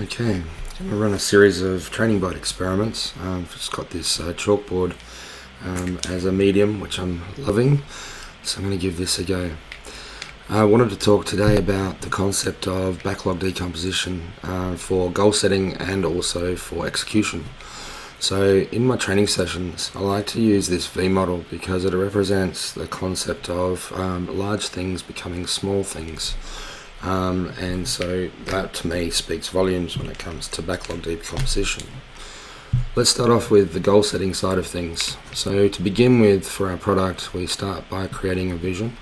Okay, I'm going to run a series of training board experiments. I've just got this chalkboard as a medium, which I'm loving, so I'm going to give this a go. I wanted to talk today about the concept of backlog decomposition for goal setting and also for execution. So in my training sessions, I like to use this V model because it represents the concept of large things becoming small things. And so that to me speaks volumes when it comes to backlog decomposition. Let's start off with the goal setting side of things. So to begin with, for our product, we start by creating a vision,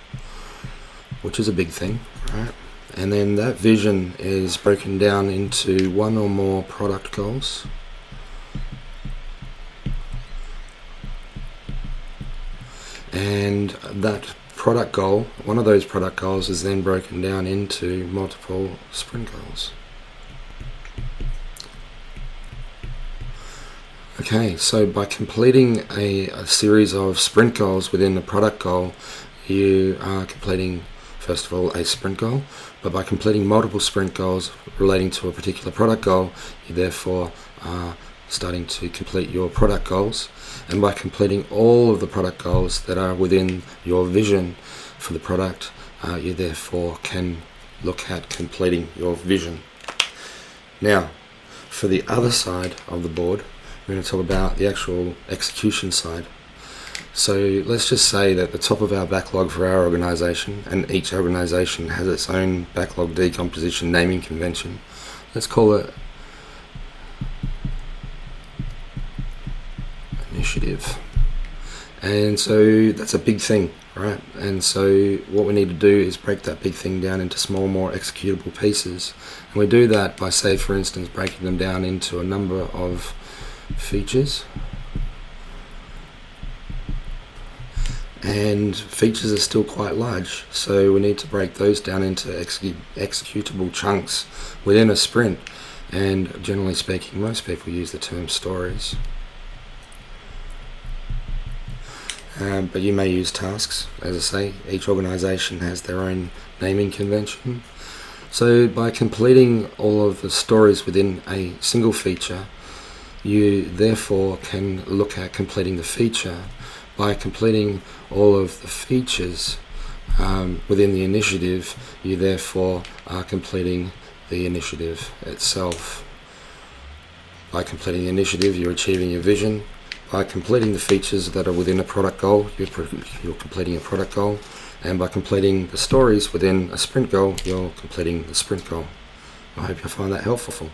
which is a big thing, right? And then that vision is broken down into one or more product goals. And that product goal, one of those product goals, is then broken down into multiple sprint goals. Okay, so by completing a series of sprint goals within the product goal, you are completing, first of all, a sprint goal, but by completing multiple sprint goals relating to a particular product goal, you therefore are starting to complete your product goals. And by completing all of the product goals that are within your vision for the product, you therefore can look at completing your vision. Now, for the other side of the board, we're going to talk about the actual execution side. So let's just say that the top of our backlog for our organization, and each organization has its own backlog decomposition naming convention. Let's call it initiative. And so that's a big thing, right? And so what we need to do is break that big thing down into small, more executable pieces. And we do that by, say, for instance, breaking them down into a number of features. And features are still quite large, so we need to break those down into executable chunks within a sprint. And generally speaking, most people use the term stories. But you may use tasks. As I say, each organization has their own naming convention. So by completing all of the stories within a single feature, you therefore can look at completing the feature. By completing all of the features within the initiative, you therefore are completing the initiative itself. By completing the initiative, you're achieving your vision. By completing the features that are within a product goal, you're completing a product goal. And by completing the stories within a sprint goal, you're completing the sprint goal. I hope you find that helpful.